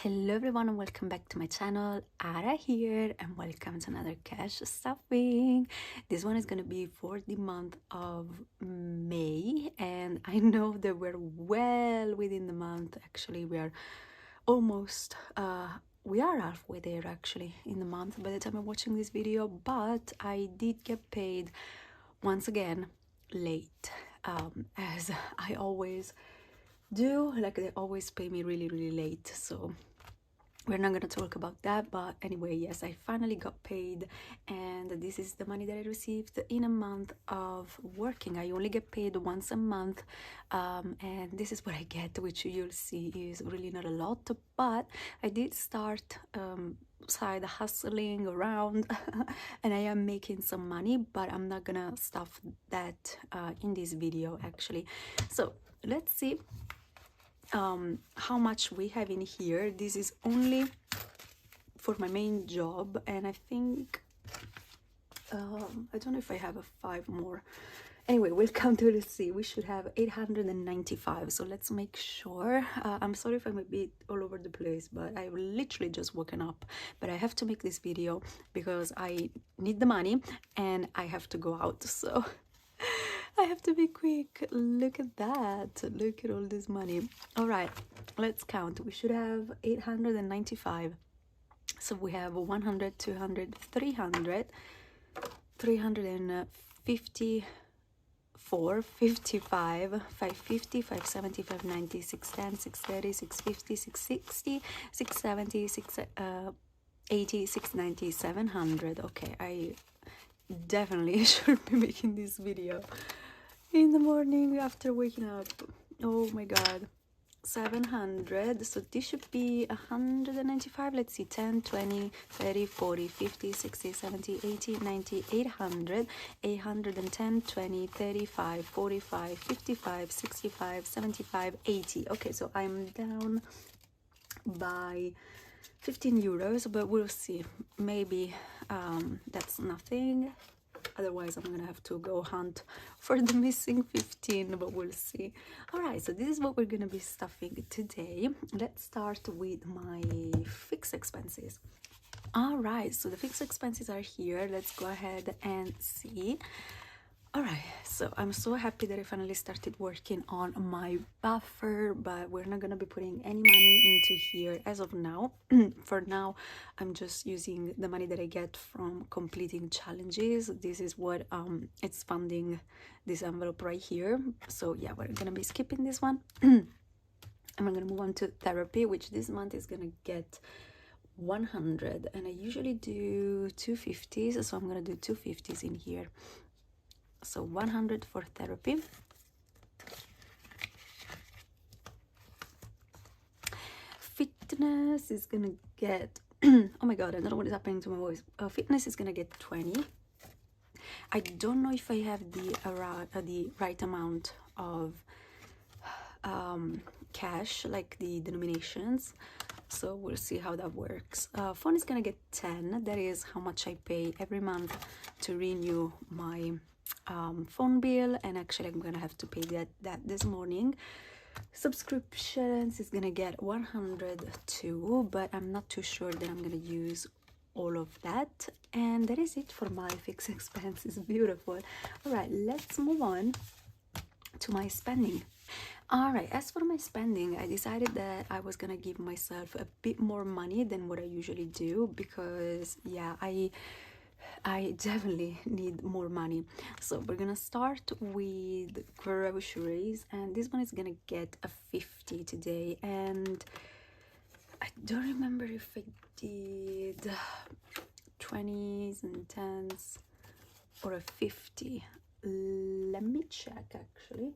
Hello everyone and welcome back to my channel. Ara here and welcome to another cash stuffing. This one is going to be for the month of May, and I know that we're well within the month. Actually, we are almost we are halfway there actually in the month by the time I'm watching this video, but I did get paid once again late, as I always do. Like, they always pay me really late, so we're not gonna talk about that. But anyway, yes, I finally got paid, and this is the money that I received in a month of working. I only get paid once a month, and this is what I get, which you'll see is really not a lot, but I did start side hustling around and I am making some money, but I'm not gonna stuff that in this video actually. So let's see how much we have in here. This is only for my main job, and I think I don't know if I have a 5 more. Anyway, we'll count to see. We should have 895, so let's make sure. I'm sorry if I'm a bit all over the place, but I've literally just woken up, but I have to make this video because I need the money and I have to go out, so I have to be quick. Look at that. Look at all this money. All right, let's count. We should have 895. So we have 100, 200, 300, 354, 55, 550, 570, 590, 610, 630, 650, 660, 670, 680, 690, 700. Okay, I definitely should be making this video in the morning after waking up. Oh my god, 700. So this should be 195. Let's see, 10, 20, 30, 40, 50, 60, 70, 80, 90, 800, 810, 20, 35, 45, 55, 65, 75, 80. Okay, so I'm down by 15 euros, but we'll see. Maybe that's nothing. Otherwise, I'm gonna have to go hunt for the missing 15, but we'll see. All right, so this is what we're gonna be stuffing today. Let's start with my fixed expenses. All right, so the fixed expenses are here. Let's go ahead and see. All right, so I'm so happy that I finally started working on my buffer, but we're not gonna be putting any money into here as of now. For now, I'm just using the money that I get from completing challenges. This is what it's funding, this envelope right here. So yeah, we're gonna be skipping this one. And we're gonna move on to therapy, which this month is gonna get 100, and I usually do 250s, so I'm gonna do 250s in here. So 100 for therapy. Fitness is gonna get oh my god, I don't know what is happening to my voice. Fitness is gonna get 20. I don't know if I have the right amount of cash, like the denominations, so we'll see how that works. Phone is gonna get 10. That is how much I pay every month to renew my phone bill, and actually I'm gonna have to pay that this morning. Subscriptions is gonna get 102, but I'm not too sure that I'm gonna use all of that. And that is it for my fixed expenses. Beautiful. All right, let's move on to my spending. All right, as for my spending, I decided that I was gonna give myself a bit more money than what I usually do, because yeah, I definitely need more money. So we're gonna start with groceries, and this one is gonna get a 50 today, and I don't remember if I did 20s and 10s or a 50. Let me check actually.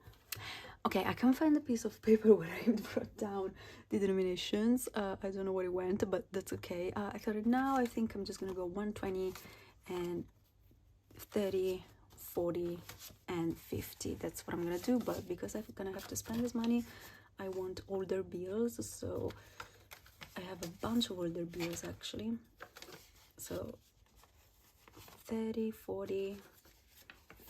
Okay, I can't find a piece of paper where I wrote down the denominations. I don't know where it went, but that's okay. I thought now I think I'm just gonna go 120 and 30, 40 and 50. That's what I'm gonna do, but because I'm gonna have to spend this money, I want older bills, so I have a bunch of older bills actually. So 30, 40,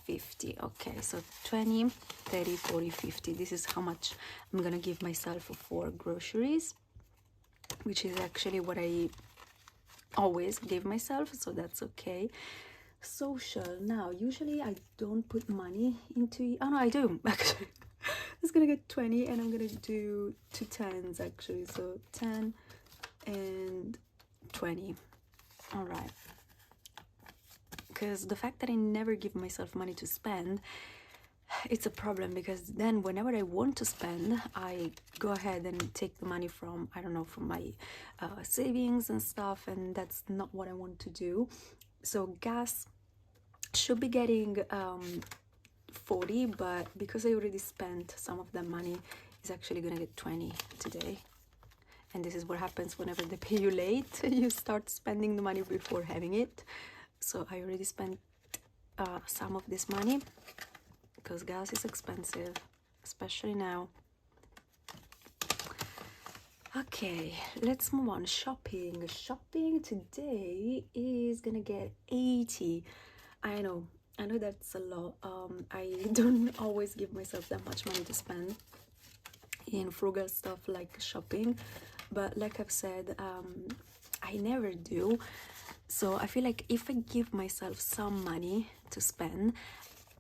50. Okay, so 20, 30, 40, 50. This is how much I'm gonna give myself for groceries. which is actually what I always give myself, so that's okay. Social, now usually I don't put money into it. Oh no, I do actually. It's gonna get 20 and I'm gonna do 2 10s actually, so 10 and 20. All right, because the fact that I never give myself money to spend, it's a problem, because then whenever I want to spend, I go ahead and take the money from, I don't know, from my savings and stuff, and that's not what I want to do. So gas should be getting 40, but because I already spent some of that money, it's actually gonna get 20 today. And this is what happens whenever they pay you late. You start spending the money before having it. So I already spent some of this money, because gas is expensive, especially now. Okay, let's move on. Shopping today is gonna get 80. I know that's a lot. I don't always give myself that much money to spend in frugal stuff like shopping, but like I've said, I never do. So I feel like if I give myself some money to spend,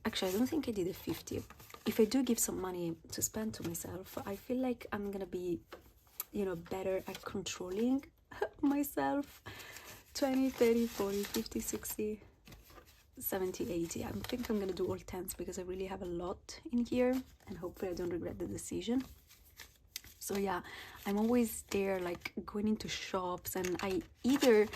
actually I don't think I did a 50. If I do give some money to spend to myself, I feel like I'm gonna be, you know, better at controlling myself. 20, 30, 40, 50, 60, 70, 80. I think I'm gonna do all 10s because I really have a lot in here, and hopefully I don't regret the decision. So yeah, I'm always there, like going into shops, and I either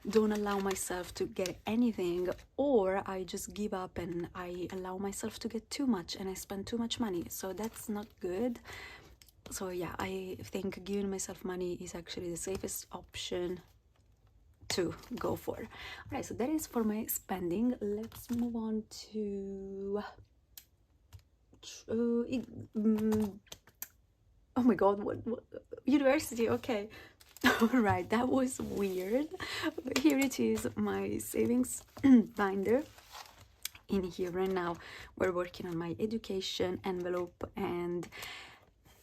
don't allow myself to get anything, or I just give up and I allow myself to get too much and I spend too much money. So that's not good. So yeah, I think giving myself money is actually the safest option to go for. All right, so that is for my spending. Let's move on to oh my god, what university? Okay. All right, that was weird. Here it is, my savings binder. In here right now we're working on my education envelope, and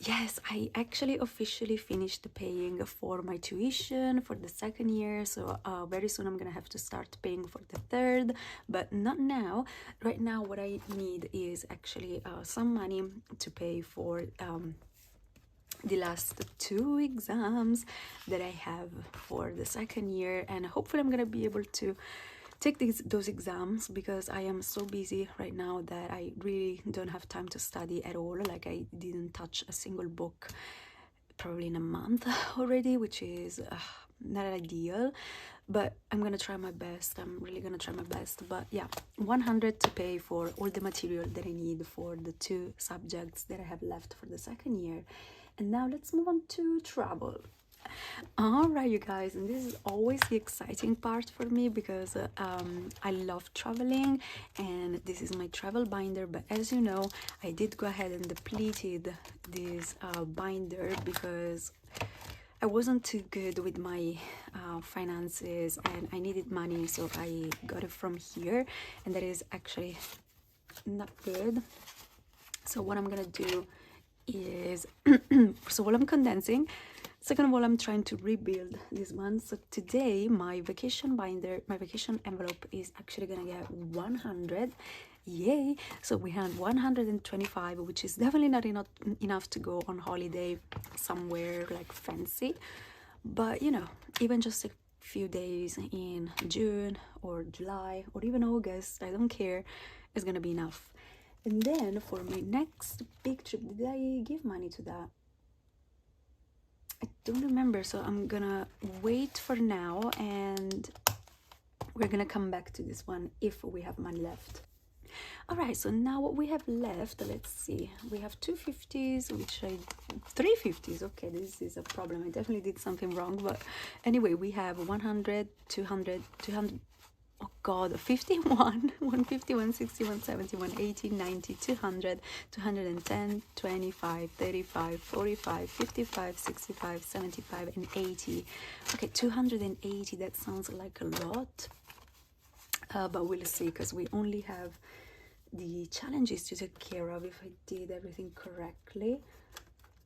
yes, I actually officially finished paying for my tuition for the 2nd year. So very soon I'm gonna have to start paying for the 3rd, but not now. Right now what I need is actually some money to pay for the last 2 exams that I have for the 2nd year, and hopefully I'm gonna be able to take those exams, because I am so busy right now that I really don't have time to study at all. Like, I didn't touch a single book probably in a month already, which is not ideal, but I'm gonna try my best. I'm really gonna try my best. But yeah, 100 to pay for all the material that I need for the 2 subjects that I have left for the 2nd year. And now let's move on to travel. All right, you guys, and this is always the exciting part for me, because I love traveling, and this is my travel binder. But as you know, I did go ahead and depleted this binder because I wasn't too good with my finances and I needed money, so I got it from here, and that is actually not good. So what I'm gonna do is so while I'm condensing, second of all, I'm trying to rebuild this one. So today my vacation binder, my vacation envelope is actually gonna get 100. Yay! So we had 125, which is definitely not enough to go on holiday somewhere like fancy, but you know, even just a few days in June or July or even August, I don't care, is gonna be enough. And then for my next big trip, did I give money to that? I don't remember, so I'm gonna wait for now, and we're gonna come back to this one if we have money left. All right, so now what we have left, let's see, we have 250s, which 350s. Okay, this is a problem. I definitely did something wrong, but anyway, we have 100, 200, 200. Oh god, 51, 150, 160, 170, 180, 90, 200, 210, 25, 35, 45, 55, 65, 75, and 80. Okay, 280, that sounds like a lot, but we'll see, because we only have the challenges to take care of if I did everything correctly.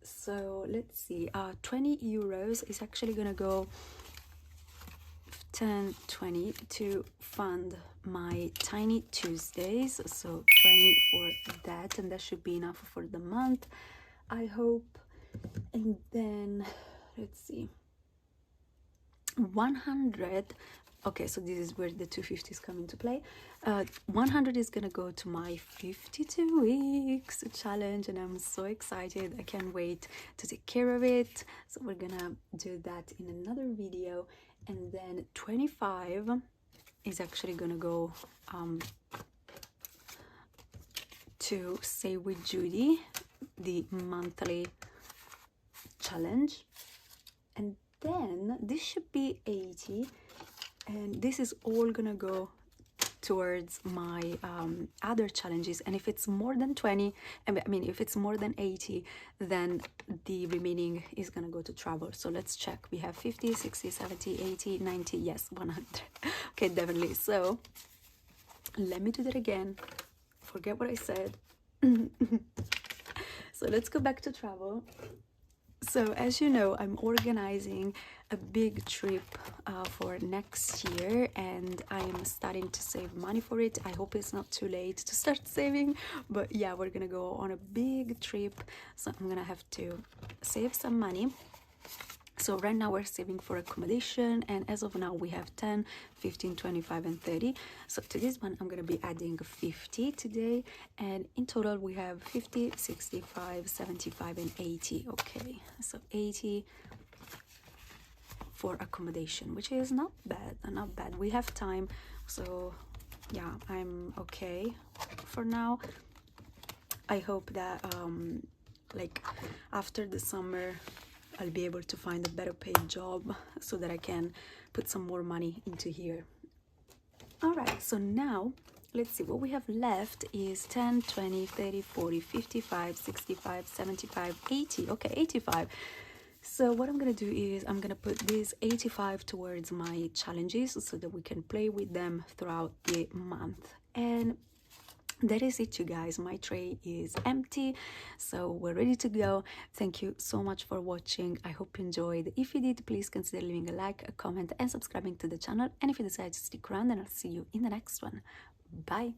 So let's see, 20 euros is actually gonna go 10, 20 to fund my Tiny Tuesdays, so 20 for that, and that should be enough for the month, I hope. And then let's see, 100. Okay, so this is where the 250s come into play. 100 is gonna go to my 52 weeks challenge, and I'm so excited. I can't wait to take care of it. So we're gonna do that in another video. And then 25 is actually gonna go to Save with Judy, the monthly challenge. And then this should be 80, and this is all gonna go towards my other challenges. And if it's more than 20, I mean if it's more than 80, then the remaining is gonna go to travel. So let's check. We have 50, 60, 70, 80, 90, yes, 100. Okay, definitely. So let me do that again, forget what I said. So let's go back to travel. So as you know, I'm organizing a big trip for next year, and I'm starting to save money for it. I hope it's not too late to start saving, but yeah, we're gonna go on a big trip, so I'm gonna have to save some money. So right now we're saving for accommodation, and as of now we have 10, 15, 25 and 30. So to this one I'm going to be adding 50 today, and in total we have 50, 65, 75 and 80. Okay, so 80 for accommodation, which is not bad, not bad. We have time, so yeah, I'm okay for now. I hope that like after the summer I'll be able to find a better paid job so that I can put some more money into here. All right, so now let's see, what we have left is 10, 20, 30, 40, 55, 65, 75, 80. Okay, 85. So what I'm gonna do is I'm gonna put this 85 towards my challenges so that we can play with them throughout the month. And that is it, you guys. My tray is empty, so we're ready to go. Thank you so much for watching. I hope you enjoyed. If you did, please consider leaving a like, a comment and subscribing to the channel. And if you decide to stick around, then I'll see you in the next one. Bye.